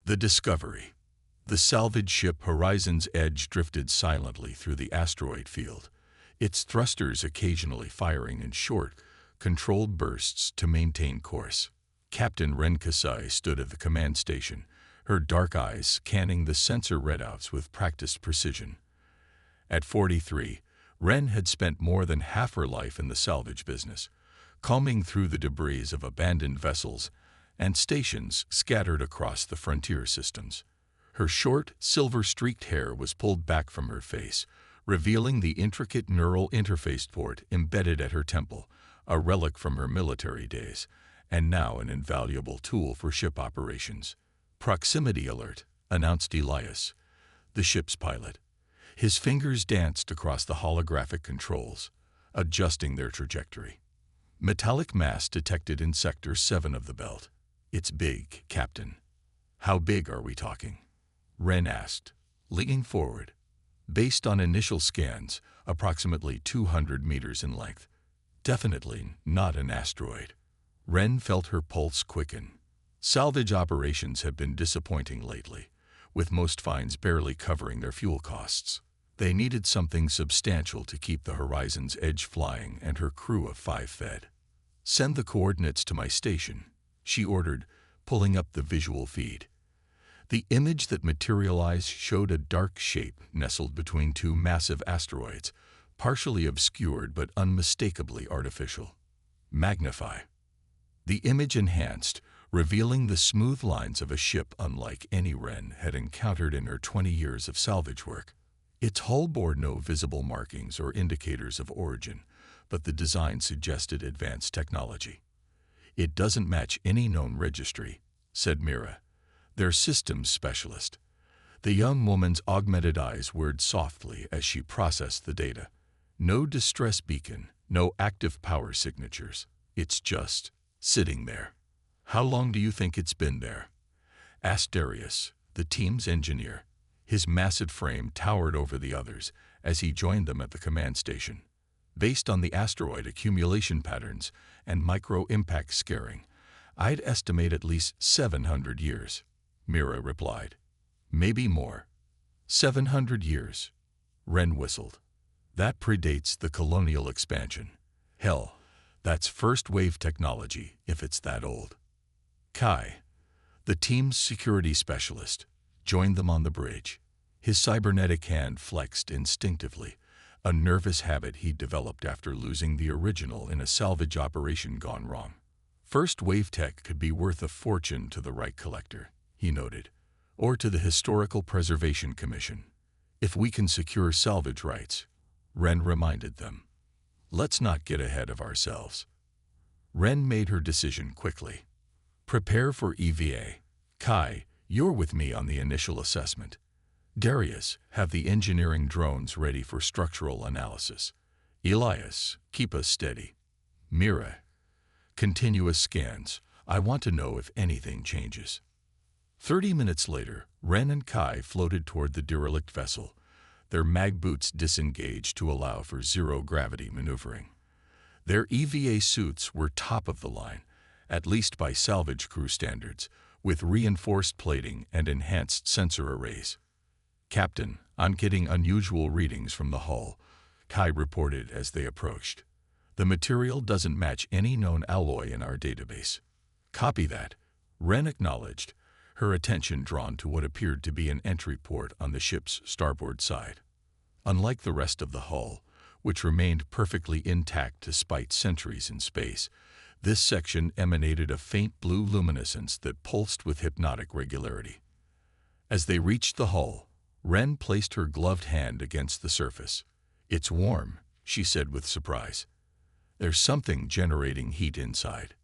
The discovery. The salvage ship Horizon's Edge drifted silently through the asteroid field, its thrusters occasionally firing in short, controlled bursts to maintain course. Captain Ren Kasai stood at the command station, her dark eyes scanning the sensor readouts with practiced precision. At 43, Ren had spent more than half her life in the salvage business, combing through the debris of abandoned vessels and stations scattered across the frontier systems. Her short, silver-streaked hair was pulled back from her face, revealing the intricate neural interface port embedded at her temple, a relic from her military days, and now an invaluable tool for ship operations. "Proximity alert," announced Elias, the ship's pilot. His fingers danced across the holographic controls, adjusting their trajectory. "Metallic mass detected in Sector 7 of the belt. It's big, Captain." "How big are we talking?" Ren asked, leaning forward. "Based on initial scans, approximately 200 meters in length. Definitely not an asteroid." Ren felt her pulse quicken. Salvage operations have been disappointing lately, with most finds barely covering their fuel costs. They needed something substantial to keep the Horizon's Edge flying and her crew of 5 fed. "Send the coordinates to my station," she ordered, pulling up the visual feed. The image that materialized showed a dark shape nestled between 2 massive asteroids, partially obscured but unmistakably artificial. "Magnify." The image enhanced, revealing the smooth lines of a ship unlike any Ren had encountered in her 20 years of salvage work. Its hull bore no visible markings or indicators of origin, but the design suggested advanced technology. "It doesn't match any known registry," said Mira, their systems specialist. The young woman's augmented eyes whirred softly as she processed the data. "No distress beacon, no active power signatures. It's just sitting there." "How long do you think it's been there?" asked Darius, the team's engineer. His massive frame towered over the others as he joined them at the command station. "Based on the asteroid accumulation patterns and micro-impact scaring, I'd estimate at least 700 years, Mira replied. "Maybe more." 700 years, Ren whistled. "That predates the colonial expansion. Hell, that's first-wave technology if it's that old." Kai, the team's security specialist, joined them on the bridge. His cybernetic hand flexed instinctively, a nervous habit he'd developed after losing the original in a salvage operation gone wrong. "First-wave tech could be worth a fortune to the right collector," he noted, "or to the Historical Preservation Commission, if we can secure salvage rights," Ren reminded them. "Let's not get ahead of ourselves." Ren made her decision quickly. "Prepare for EVA. Kai, you're with me on the initial assessment. Darius, have the engineering drones ready for structural analysis. Elias, keep us steady. Mira, continuous scans. I want to know if anything changes." 30 minutes later, Ren and Kai floated toward the derelict vessel, their mag boots disengaged to allow for zero-gravity maneuvering. Their EVA suits were top of the line, at least by salvage crew standards, with reinforced plating and enhanced sensor arrays. "Captain, I'm getting unusual readings from the hull," Kai reported as they approached. "The material doesn't match any known alloy in our database." "Copy that," Ren acknowledged, her attention drawn to what appeared to be an entry port on the ship's starboard side. Unlike the rest of the hull, which remained perfectly intact despite centuries in space, this section emanated a faint blue luminescence that pulsed with hypnotic regularity. As they reached the hull, Ren placed her gloved hand against the surface. "It's warm," she said with surprise. "There's something generating heat inside."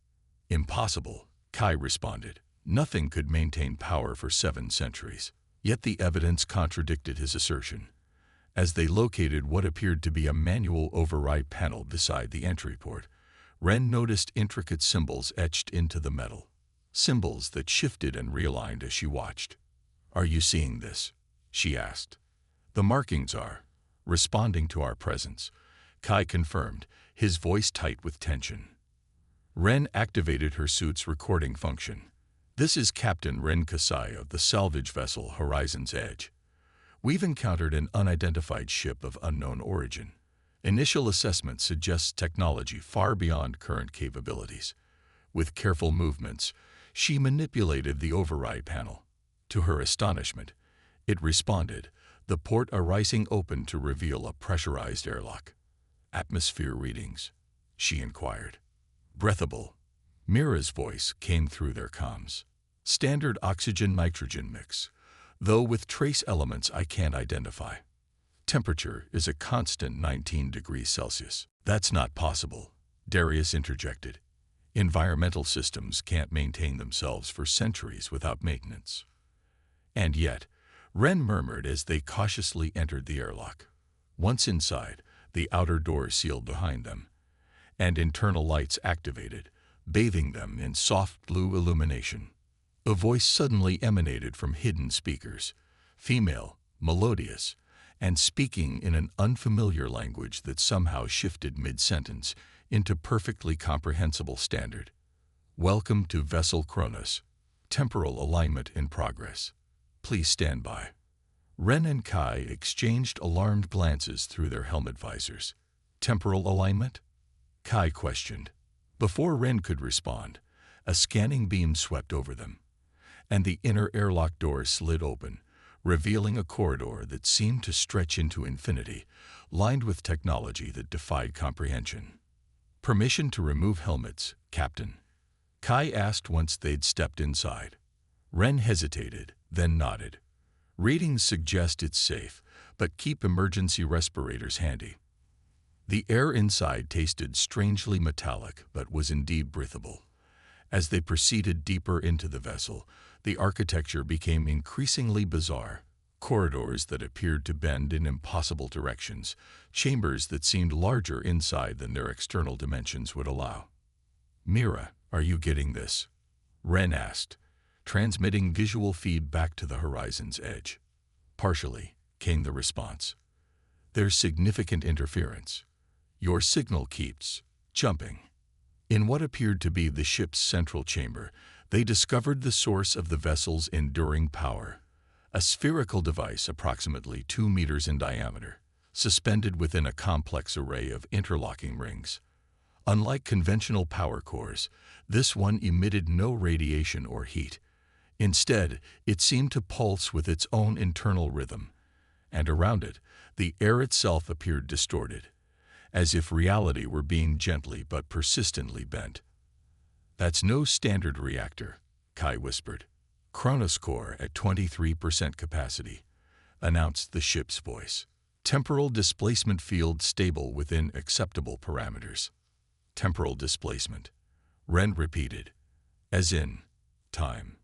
"Impossible," Kai responded. "Nothing could maintain power for 7 centuries." Yet the evidence contradicted his assertion. As they located what appeared to be a manual override panel beside the entry port, Ren noticed intricate symbols etched into the metal. Symbols that shifted and realigned as she watched. "Are you seeing this?" she asked. "The markings are responding to our presence," Kai confirmed, his voice tight with tension. Ren activated her suit's recording function. "This is Captain Ren Kasai of the salvage vessel Horizon's Edge. We've encountered an unidentified ship of unknown origin. Initial assessment suggests technology far beyond current capabilities." With careful movements, she manipulated the override panel. To her astonishment, it responded, the port arising open to reveal a pressurized airlock. "Atmosphere readings?" she inquired. "Breathable." Mira's voice came through their comms. "Standard oxygen-nitrogen mix, though with trace elements I can't identify. Temperature is a constant 19 degrees Celsius." "That's not possible," Darius interjected. "Environmental systems can't maintain themselves for centuries without maintenance." "And yet," Ren murmured as they cautiously entered the airlock. Once inside, the outer door sealed behind them, and internal lights activated, bathing them in soft blue illumination. A voice suddenly emanated from hidden speakers, female, melodious, and speaking in an unfamiliar language that somehow shifted mid-sentence into perfectly comprehensible standard. "Welcome to Vessel Kronos. Temporal alignment in progress. Please stand by." Ren and Kai exchanged alarmed glances through their helmet visors. "Temporal alignment?" Kai questioned. Before Ren could respond, a scanning beam swept over them, and the inner airlock door slid open, revealing a corridor that seemed to stretch into infinity, lined with technology that defied comprehension. "Permission to remove helmets, Captain?" Kai asked once they'd stepped inside. Ren hesitated, then nodded. "Readings suggest it's safe, but keep emergency respirators handy." The air inside tasted strangely metallic, but was indeed breathable. As they proceeded deeper into the vessel, the architecture became increasingly bizarre. Corridors that appeared to bend in impossible directions, chambers that seemed larger inside than their external dimensions would allow. "Mira, are you getting this?" Ren asked, transmitting visual feedback to the Horizon's Edge. "Partially," came the response. "There's significant interference. Your signal keeps jumping." In what appeared to be the ship's central chamber, they discovered the source of the vessel's enduring power. A spherical device approximately 2 meters in diameter, suspended within a complex array of interlocking rings. Unlike conventional power cores, this one emitted no radiation or heat. Instead, it seemed to pulse with its own internal rhythm, and around it, the air itself appeared distorted, as if reality were being gently but persistently bent. "That's no standard reactor," Kai whispered. "Kronos core at 23% capacity," announced the ship's voice. "Temporal displacement field stable within acceptable parameters." "Temporal displacement," Ren repeated. "As in time?"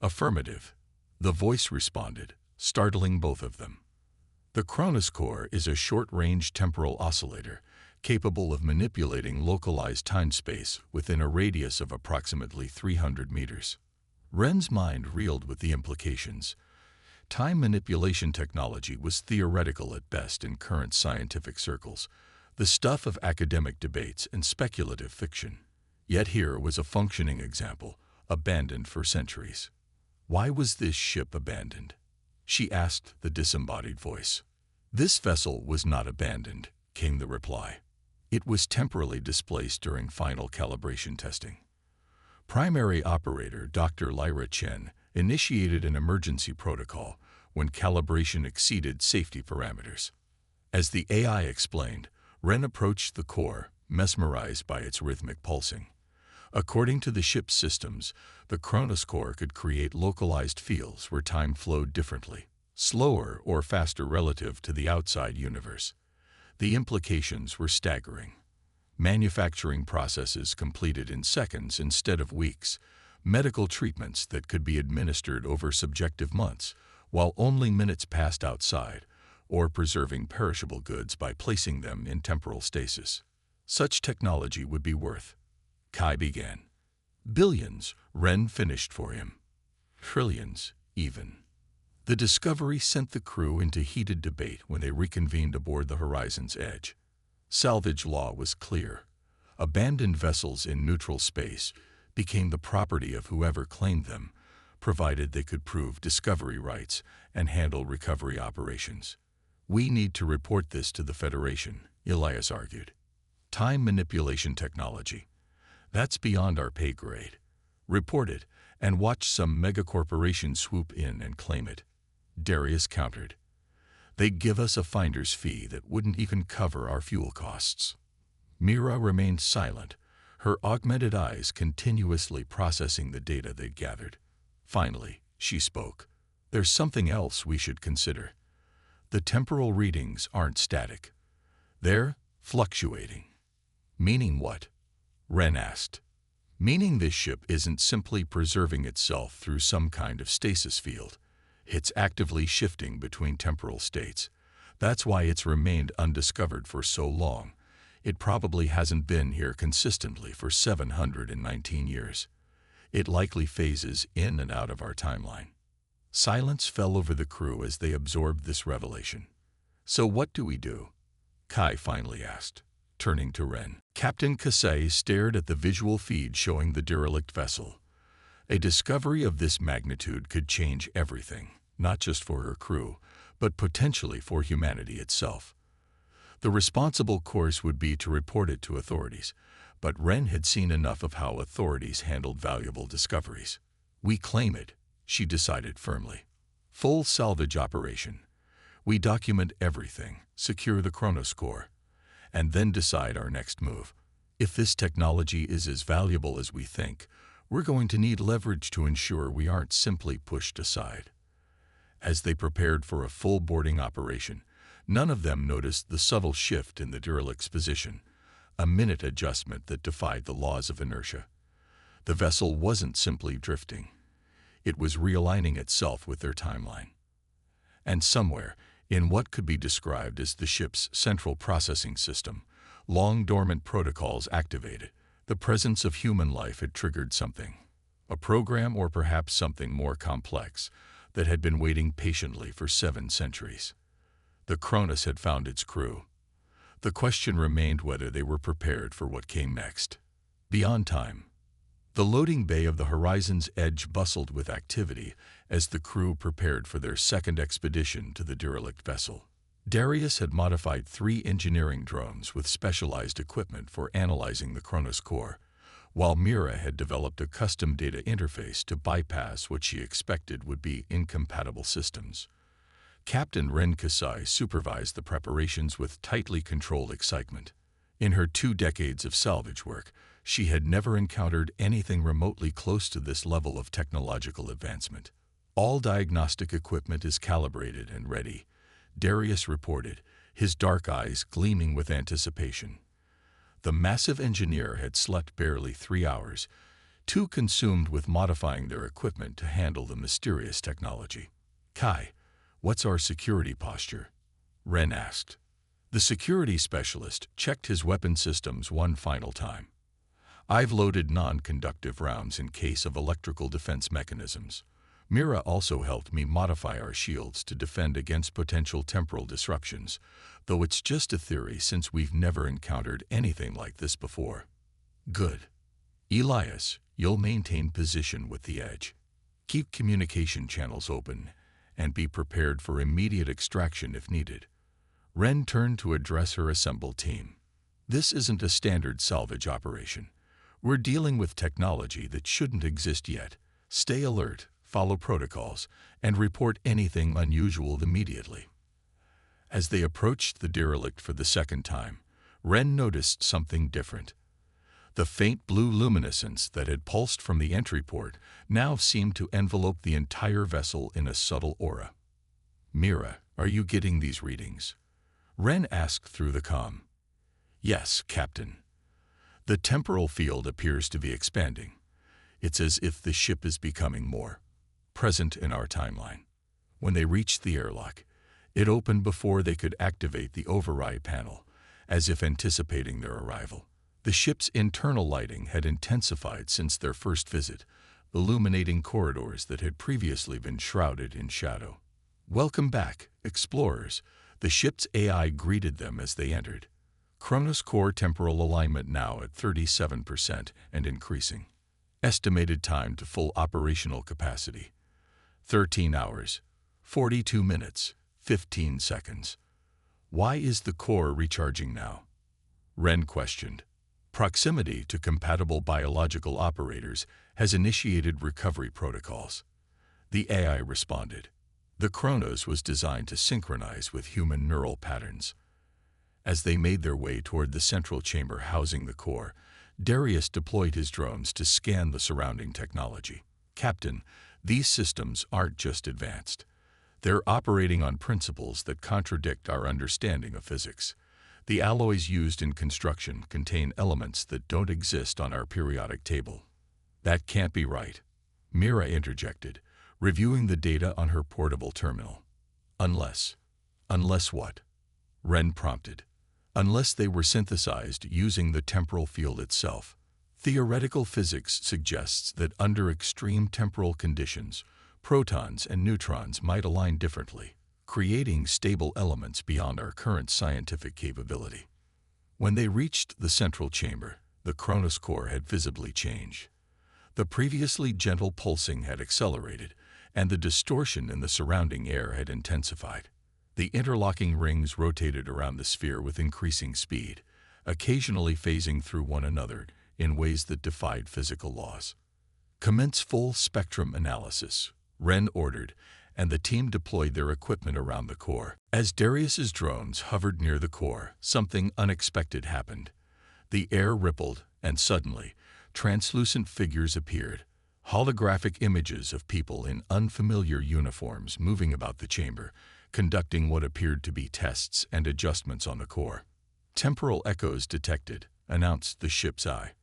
"Affirmative," the voice responded, startling both of them. "The Kronos core is a short-range temporal oscillator, capable of manipulating localized time-space within a radius of approximately 300 meters. Ren's mind reeled with the implications. Time manipulation technology was theoretical at best in current scientific circles, the stuff of academic debates and speculative fiction. Yet here was a functioning example, abandoned for centuries. "Why was this ship abandoned?" she asked the disembodied voice. "This vessel was not abandoned," came the reply. "It was temporally displaced during final calibration testing. Primary operator Dr. Lyra Chen initiated an emergency protocol when calibration exceeded safety parameters." As the AI explained, Ren approached the core, mesmerized by its rhythmic pulsing. According to the ship's systems, the Kronos core could create localized fields where time flowed differently, slower or faster relative to the outside universe. The implications were staggering. Manufacturing processes completed in seconds instead of weeks, medical treatments that could be administered over subjective months, while only minutes passed outside, or preserving perishable goods by placing them in temporal stasis. Such technology would be worth, Kai began. "Billions," Ren finished for him. "Trillions, even." The discovery sent the crew into heated debate when they reconvened aboard the Horizon's Edge. Salvage law was clear. Abandoned vessels in neutral space, became the property of whoever claimed them, provided they could prove discovery rights and handle recovery operations. We need to report this to the Federation, Elias argued. Time manipulation technology. That's beyond our pay grade. Report it, and watch some megacorporation swoop in and claim it. Darius countered. They'd give us a finder's fee that wouldn't even cover our fuel costs. Mira remained silent, her augmented eyes continuously processing the data they'd gathered. Finally, she spoke. There's something else we should consider. The temporal readings aren't static. They're fluctuating. Meaning what? Ren asked. Meaning this ship isn't simply preserving itself through some kind of stasis field. It's actively shifting between temporal states. That's why it's remained undiscovered for so long. It probably hasn't been here consistently for 719 years. It likely phases in and out of our timeline. Silence fell over the crew as they absorbed this revelation. So what do we do? Kai finally asked, turning to Ren. Captain Kasei stared at the visual feed showing the derelict vessel. A discovery of this magnitude could change everything, not just for her crew, but potentially for humanity itself. The responsible course would be to report it to authorities, but Ren had seen enough of how authorities handled valuable discoveries. We claim it, she decided firmly. Full salvage operation. We document everything, secure the Kronos core, and then decide our next move. If this technology is as valuable as we think, we're going to need leverage to ensure we aren't simply pushed aside. As they prepared for a full boarding operation, none of them noticed the subtle shift in the derelict's position, a minute adjustment that defied the laws of inertia. The vessel wasn't simply drifting. It was realigning itself with their timeline. And somewhere, in what could be described as the ship's central processing system, long dormant protocols activated. The presence of human life had triggered something, a program or perhaps something more complex that had been waiting patiently for 7 centuries. The Kronos had found its crew. The question remained whether they were prepared for what came next. Beyond time, the loading bay of the Horizon's Edge bustled with activity as the crew prepared for their second expedition to the derelict vessel. Darius had modified 3 engineering drones with specialized equipment for analyzing the Kronos core, while Mira had developed a custom data interface to bypass what she expected would be incompatible systems. Captain Ren Kasai supervised the preparations with tightly controlled excitement. In her 2 decades of salvage work, she had never encountered anything remotely close to this level of technological advancement. All diagnostic equipment is calibrated and ready, Darius reported, his dark eyes gleaming with anticipation. The massive engineer had slept barely 3 hours, too consumed with modifying their equipment to handle the mysterious technology. Kai, what's our security posture? Ren asked. The security specialist checked his weapon systems one final time. I've loaded non-conductive rounds in case of electrical defense mechanisms. Mira also helped me modify our shields to defend against potential temporal disruptions, though it's just a theory since we've never encountered anything like this before. Good. Elias, you'll maintain position with the Edge. Keep communication channels open and be prepared for immediate extraction if needed. Ren turned to address her assembled team. This isn't a standard salvage operation. We're dealing with technology that shouldn't exist yet. Stay alert, follow protocols, and report anything unusual immediately. As they approached the derelict for the second time, Ren noticed something different. The faint blue luminescence that had pulsed from the entry port now seemed to envelope the entire vessel in a subtle aura. Mira, are you getting these readings? Ren asked through the comm. Yes, Captain. The temporal field appears to be expanding. It's as if the ship is becoming more present in our timeline. When they reached the airlock, it opened before they could activate the override panel, as if anticipating their arrival. The ship's internal lighting had intensified since their first visit, illuminating corridors that had previously been shrouded in shadow. Welcome back, explorers, the ship's AI greeted them as they entered. Kronos core temporal alignment now at 37% and increasing. Estimated time to full operational capacity: 13 hours, 42 minutes, 15 seconds. Why is the core recharging now? Wren questioned. Proximity to compatible biological operators has initiated recovery protocols. The AI responded. The Kronos was designed to synchronize with human neural patterns. As they made their way toward the central chamber housing the core, Darius deployed his drones to scan the surrounding technology. Captain, these systems aren't just advanced. They're operating on principles that contradict our understanding of physics. The alloys used in construction contain elements that don't exist on our periodic table. That can't be right, Mira interjected, reviewing the data on her portable terminal. Unless what? Wren prompted. Unless they were synthesized using the temporal field itself. Theoretical physics suggests that under extreme temporal conditions, protons and neutrons might align differently, creating stable elements beyond our current scientific capability. When they reached the central chamber, the Kronos core had visibly changed. The previously gentle pulsing had accelerated, and the distortion in the surrounding air had intensified. The interlocking rings rotated around the sphere with increasing speed, occasionally phasing through one another in ways that defied physical laws. Commence full spectrum analysis, Wren ordered, and the team deployed their equipment around the core. As Darius's drones hovered near the core, something unexpected happened. The air rippled, and suddenly, translucent figures appeared, holographic images of people in unfamiliar uniforms moving about the chamber, conducting what appeared to be tests and adjustments on the core. Temporal echoes detected, announced the ship's eye.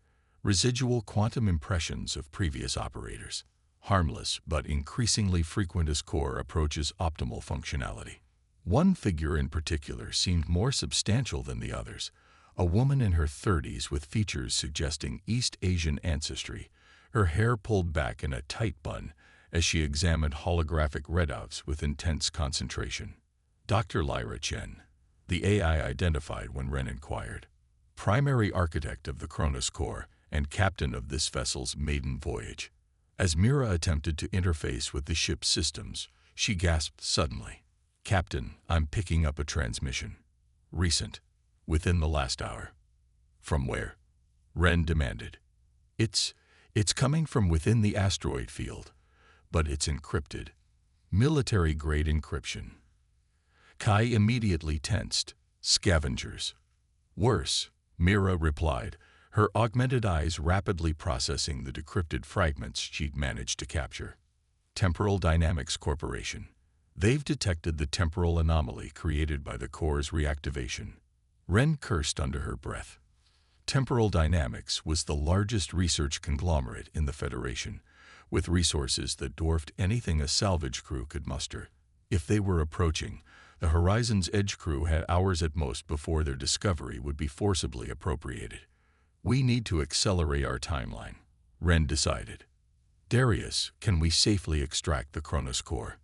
Residual quantum impressions of previous operators. Harmless but increasingly frequent as core approaches optimal functionality. One figure in particular seemed more substantial than the others, a woman in her 30s with features suggesting East Asian ancestry, her hair pulled back in a tight bun as she examined holographic readouts with intense concentration. Dr. Lyra Chen, the AI identified when Wren inquired, primary architect of the Kronos core and captain of this vessel's maiden voyage. As Mira attempted to interface with the ship's systems, she gasped suddenly. "Captain, I'm picking up a transmission. Recent. Within the last hour." "From where?" Wren demanded. It's coming from within the asteroid field, but it's encrypted. Military-grade encryption." Kai immediately tensed. "Scavengers." "Worse," Mira replied, her augmented eyes rapidly processing the decrypted fragments she'd managed to capture. Temporal Dynamics Corporation. They've detected the temporal anomaly created by the core's reactivation. Wren cursed under her breath. Temporal Dynamics was the largest research conglomerate in the Federation, with resources that dwarfed anything a salvage crew could muster. If they were approaching, the Horizon's Edge crew had hours at most before their discovery would be forcibly appropriated. "We need to accelerate our timeline," Wren decided. "Darius, can we safely extract the Kronos core?"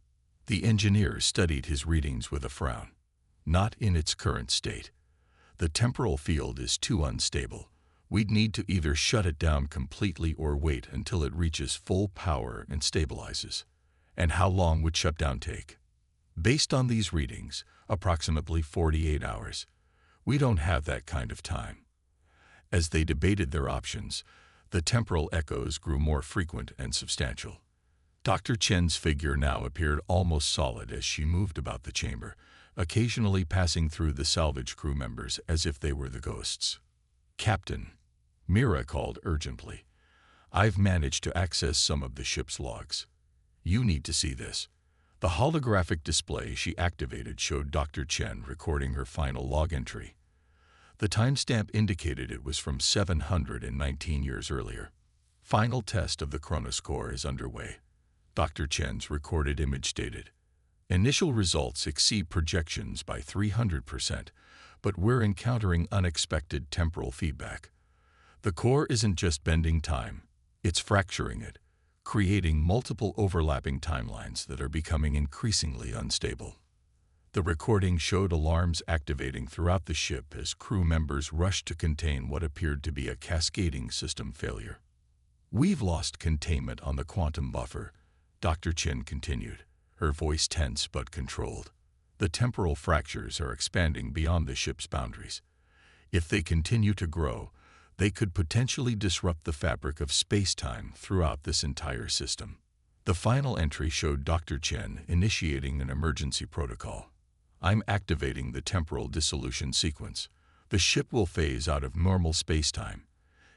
The engineer studied his readings with a frown. "Not in its current state. The temporal field is too unstable. We'd need to either shut it down completely or wait until it reaches full power and stabilizes." "And how long would shutdown take?" "Based on these readings, approximately 48 hours. We don't have that kind of time." As they debated their options, the temporal echoes grew more frequent and substantial. Dr. Chen's figure now appeared almost solid as she moved about the chamber, occasionally passing through the salvage crew members as if they were the ghosts. "Captain," Mira called urgently, "I've managed to access some of the ship's logs. You need to see this." The holographic display she activated showed Dr. Chen recording her final log entry. The timestamp indicated it was from 719 years earlier. "Final test of the Kronos core is underway," Dr. Chen's recorded image stated. "Initial results exceed projections by 300%, but we're encountering unexpected temporal feedback. The core isn't just bending time, it's fracturing it, creating multiple overlapping timelines that are becoming increasingly unstable." The recording showed alarms activating throughout the ship as crew members rushed to contain what appeared to be a cascading system failure. "We've lost containment on the quantum buffer," Dr. Chen continued, her voice tense but controlled. "The temporal fractures are expanding beyond the ship's boundaries. If they continue to grow, they could potentially disrupt the fabric of space-time throughout this entire system." The final entry showed Dr. Chen initiating an emergency protocol. "I'm activating the temporal dissolution sequence. The ship will phase out of normal space-time,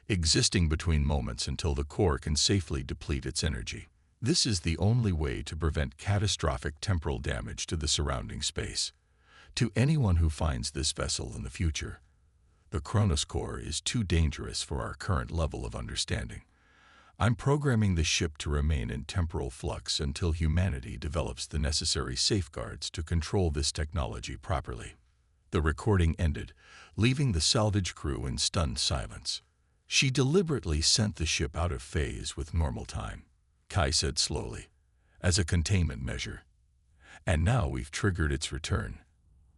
existing between moments until the core can safely deplete its energy. This is the only way to prevent catastrophic temporal damage to the surrounding space. To anyone who finds this vessel in the future, the Kronos core is too dangerous for our current level of understanding. I'm programming the ship to remain in temporal flux until humanity develops the necessary safeguards to control this technology properly." The recording ended, leaving the salvage crew in stunned silence. "She deliberately sent the ship out of phase with normal time," Kai said slowly, "as a containment measure. And now we've triggered its return,"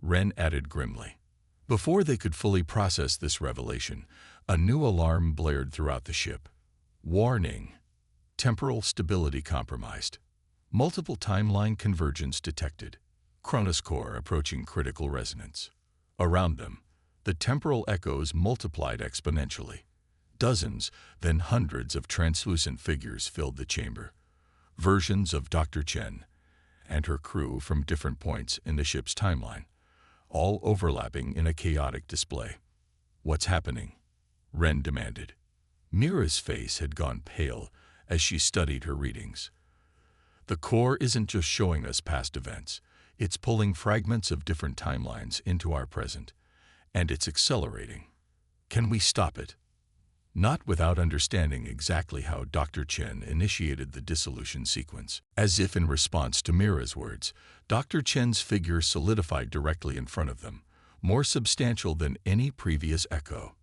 Ren added grimly. Before they could fully process this revelation, a new alarm blared throughout the ship. "Warning! Temporal stability compromised. Multiple timeline convergence detected. Kronos core approaching critical resonance." Around them, the temporal echoes multiplied exponentially. Dozens, then hundreds of translucent figures filled the chamber. Versions of Dr. Chen and her crew from different points in the ship's timeline, all overlapping in a chaotic display. "What's happening?" Ren demanded. Mira's face had gone pale as she studied her readings. "The core isn't just showing us past events. It's pulling fragments of different timelines into our present, and it's accelerating. Can we stop it?" Not without understanding exactly how Dr. Chen initiated the dissolution sequence. As if in response to Mira's words, Dr. Chen's figure solidified directly in front of them, more substantial than any previous echo.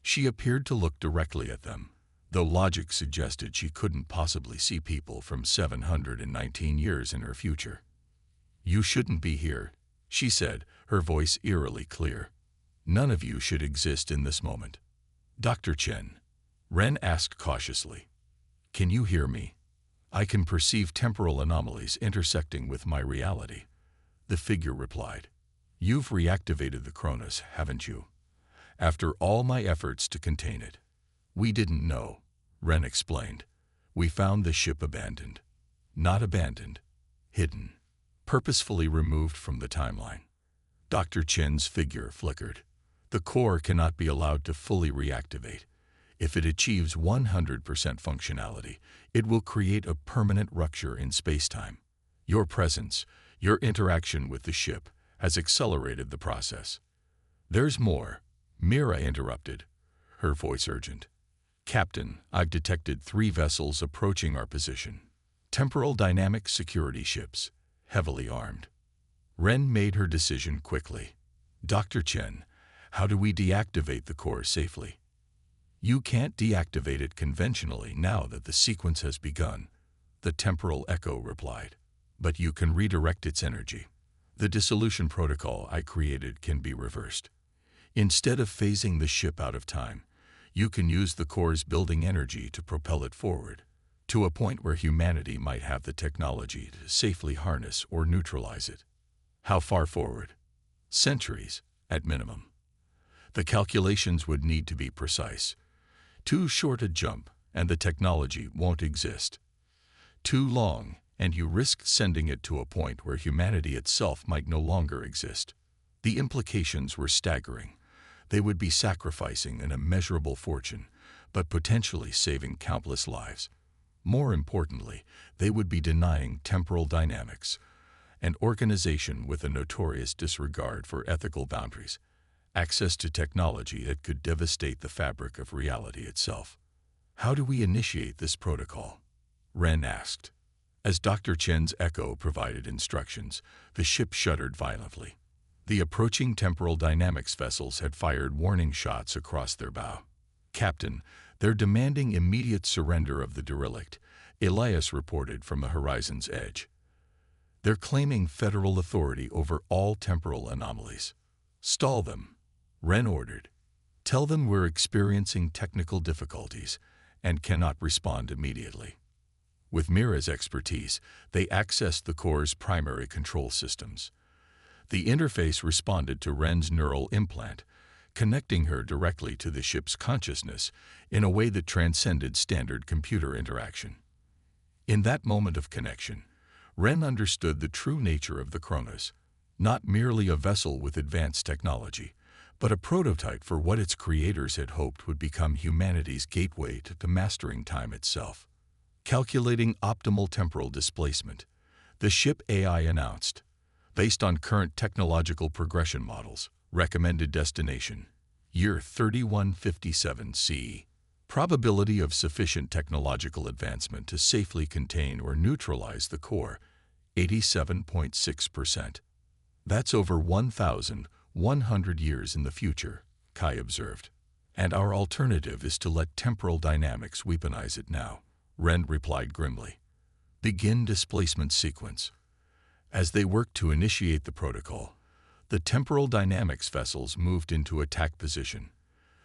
She appeared to look directly at them, though logic suggested she couldn't possibly see people from 719 years in her future. "You shouldn't be here," she said, her voice eerily clear. "None of you should exist in this moment." "Dr. Chen," Ren asked cautiously, "can you hear me? I can perceive temporal anomalies intersecting with my reality." The figure replied, "You've reactivated the Kronos, haven't you? After all my efforts to contain it." "We didn't know," Ren explained. "We found the ship abandoned. Not abandoned, hidden. Purposefully removed from the timeline." Dr. Chen's figure flickered. "The core cannot be allowed to fully reactivate. If it achieves 100% functionality, it will create a permanent rupture in spacetime. Your presence, your interaction with the ship, has accelerated the process." "There's more," Mira interrupted, her voice urgent. "Captain, I've detected 3 vessels approaching our position. Temporal dynamic security ships, heavily armed." Ren made her decision quickly. "Dr. Chen, how do we deactivate the core safely?" "You can't deactivate it conventionally now that the sequence has begun," the temporal echo replied. "But you can redirect its energy. The dissolution protocol I created can be reversed. Instead of phasing the ship out of time, you can use the core's building energy to propel it forward, to a point where humanity might have the technology to safely harness or neutralize it." "How far forward?" "Centuries, at minimum. The calculations would need to be precise. Too short a jump, and the technology won't exist. Too long, and you risk sending it to a point where humanity itself might no longer exist." The implications were staggering. They would be sacrificing an immeasurable fortune, but potentially saving countless lives. More importantly, they would be denying temporal dynamics, an organization with a notorious disregard for ethical boundaries, access to technology that could devastate the fabric of reality itself. "How do we initiate this protocol?" Ren asked. As Dr. Chen's echo provided instructions, the ship shuddered violently. The approaching temporal dynamics vessels had fired warning shots across their bow. "Captain, they're demanding immediate surrender of the derelict," Elias reported from the horizon's edge. "They're claiming federal authority over all temporal anomalies." "Stall them," Ren ordered. "Tell them we're experiencing technical difficulties, and cannot respond immediately. With Mira's expertise, they accessed the core's primary control systems. The interface responded to Ren's neural implant, connecting her directly to the ship's consciousness in a way that transcended standard computer interaction. In that moment of connection, Ren understood the true nature of the Kronos, not merely a vessel with advanced technology, but a prototype for what its creators had hoped would become humanity's gateway to mastering time itself. Calculating optimal temporal displacement, the ship AI announced, based on current technological progression models, recommended destination, year 3157 CE. Probability of sufficient technological advancement to safely contain or neutralize the core, 87.6%. That's over 1,100 years in the future, Kai observed. And our alternative is to let temporal dynamics weaponize it now, Ren replied grimly. Begin displacement sequence. As they worked to initiate the protocol, the temporal dynamics vessels moved into attack position.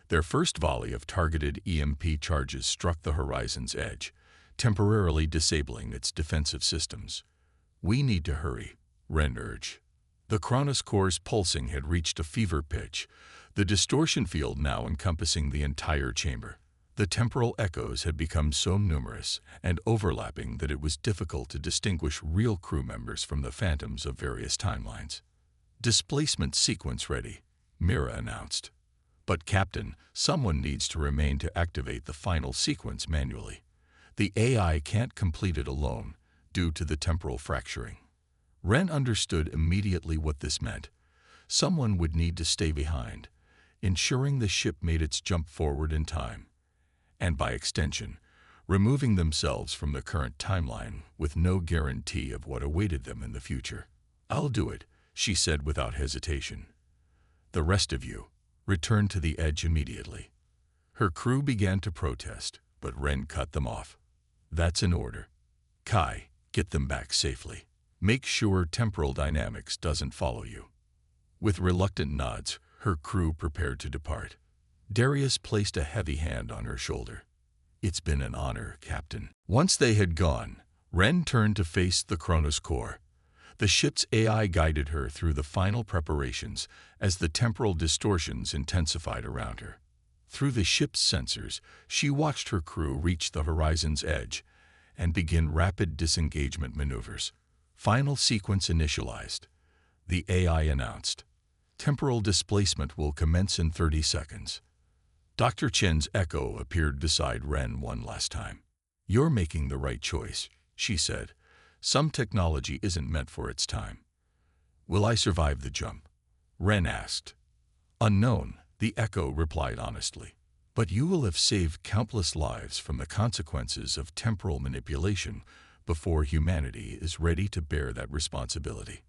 Their first volley of targeted EMP charges struck the horizon's edge, temporarily disabling its defensive systems. We need to hurry, Ren urged. The Kronos core's pulsing had reached a fever pitch, the distortion field now encompassing the entire chamber. The temporal echoes had become so numerous and overlapping that it was difficult to distinguish real crew members from the phantoms of various timelines. Displacement sequence ready, Mira announced. But Captain, someone needs to remain to activate the final sequence manually. The AI can't complete it alone, due to the temporal fracturing. Ren understood immediately what this meant. Someone would need to stay behind, ensuring the ship made its jump forward in time, and by extension, removing themselves from the current timeline with no guarantee of what awaited them in the future. I'll do it, she said without hesitation. The rest of you, return to the edge immediately. Her crew began to protest, but Ren cut them off. That's an order. Kai, get them back safely. Make sure temporal dynamics doesn't follow you. With reluctant nods, her crew prepared to depart. Darius placed a heavy hand on her shoulder. It's been an honor, Captain. Once they had gone, Ren turned to face the Kronos core. The ship's AI guided her through the final preparations as the temporal distortions intensified around her. Through the ship's sensors, she watched her crew reach the horizon's edge and begin rapid disengagement maneuvers. Final sequence initialized. The AI announced. Temporal displacement will commence in 30 seconds. Dr. Chen's echo appeared beside Ren one last time. You're making the right choice, she said. Some technology isn't meant for its time. Will I survive the jump? Ren asked. Unknown, the echo replied honestly. But you will have saved countless lives from the consequences of temporal manipulation before humanity is ready to bear that responsibility.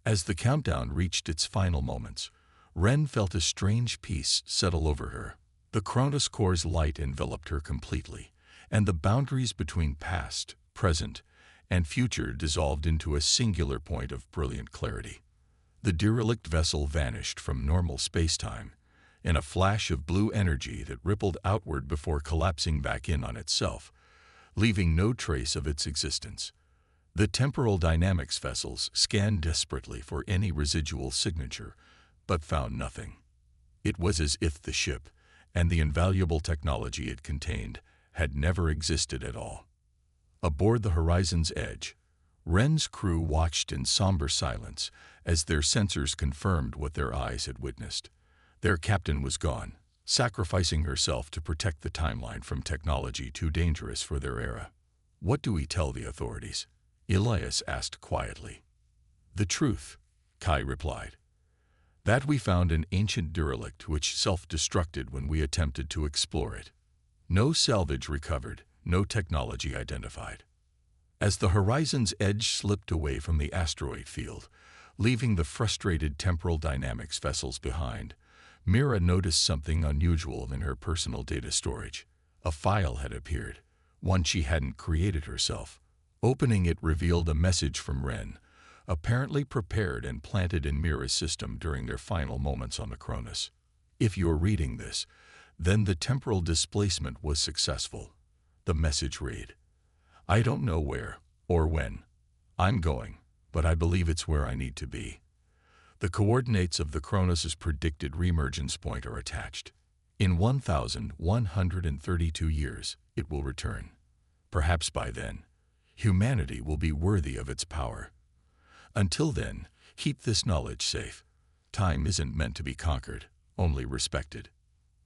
As the countdown reached its final moments, Ren felt a strange peace settle over her. The Kronos core's light enveloped her completely, and the boundaries between past, present, and future dissolved into a singular point of brilliant clarity. The derelict vessel vanished from normal space-time in a flash of blue energy that rippled outward before collapsing back in on itself, leaving no trace of its existence. The temporal dynamics vessels scanned desperately for any residual signature, but found nothing. It was as if the ship, and the invaluable technology it contained, had never existed at all. Aboard the horizon's edge, Ren's crew watched in somber silence as their sensors confirmed what their eyes had witnessed. Their captain was gone, sacrificing herself to protect the timeline from technology too dangerous for their era. What do we tell the authorities? Elias asked quietly. The truth, Kai replied. That we found an ancient derelict which self-destructed when we attempted to explore it. No salvage recovered, no technology identified. As the horizon's edge slipped away from the asteroid field, leaving the frustrated temporal dynamics vessels behind, Mira noticed something unusual in her personal data storage. A file had appeared, one she hadn't created herself. Opening it revealed a message from Ren, apparently prepared and planted in Mira's system during their final moments on the Kronos. If you're reading this, Then the temporal displacement was successful. The message read, "I don't know where or when I'm going, but I believe it's where I need to be." The coordinates of the Kronos' predicted reemergence point are attached. In 1,132 years, it will return. Perhaps by then, humanity will be worthy of its power. Until then, keep this knowledge safe. Time isn't meant to be conquered, only respected.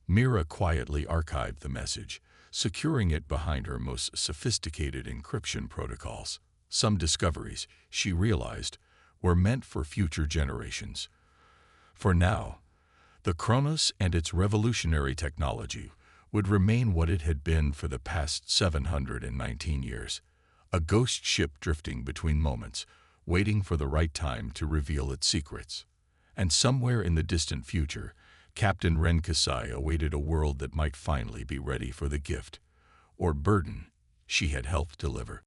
Mira quietly archived the message, securing it behind her most sophisticated encryption protocols. Some discoveries, she realized, were meant for future generations. For now, the Kronos and its revolutionary technology would remain what it had been for the past 719 years, a ghost ship drifting between moments, waiting for the right time to reveal its secrets. And somewhere in the distant future, Captain Renkasai awaited a world that might finally be ready for the gift or burden she had helped deliver.